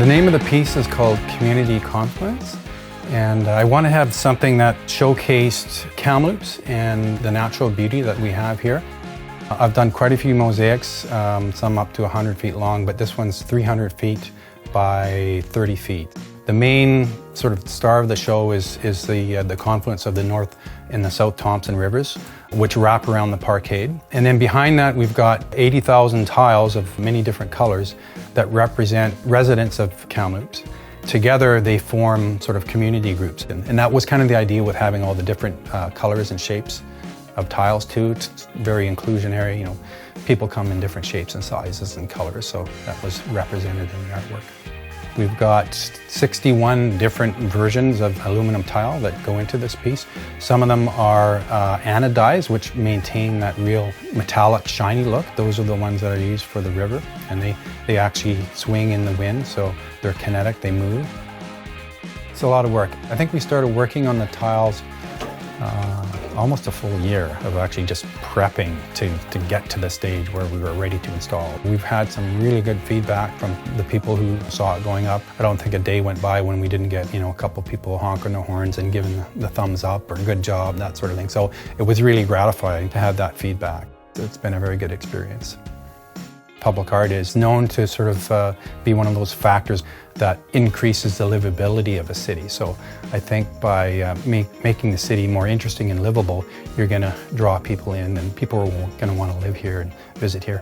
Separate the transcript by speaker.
Speaker 1: The name of the piece is called Community Confluence, and I want to have something that showcased Kamloops and the natural beauty that we have here. I've done quite a few mosaics, some up to 100 feet long, but this one's 300 feet by 30 feet. The main sort of star of the show is the confluence of the North and the South Thompson rivers, which wrap around the parkade. And then behind that, we've got 80,000 tiles of many different colors that represent residents of Kamloops. Together, they form sort of community groups. And that was kind of the idea with having all the different colors and shapes of tiles too. It's very inclusionary, you know, people come in different shapes and sizes and colors, so that was represented in the artwork. We've got 61 different versions of aluminum tile that go into this piece. Some of them are anodized, which maintain that real metallic, shiny look. Those are the ones that are used for the river, and they actually swing in the wind, so they're kinetic, they move. It's a lot of work. I think we started working on the tiles almost a full year of actually just prepping to get to the stage where we were ready to install. We've had some really good feedback from the people who saw it going up. I don't think a day went by when we didn't get, you know, a couple people honking their horns and giving the thumbs up or good job, that sort of thing. So it was really gratifying to have that feedback. It's been a very good experience. Public art is known to sort of be one of those factors that increases the livability of a city. So I think by making the city more interesting and livable, you're going to draw people in, and people are going to want to live here and visit here.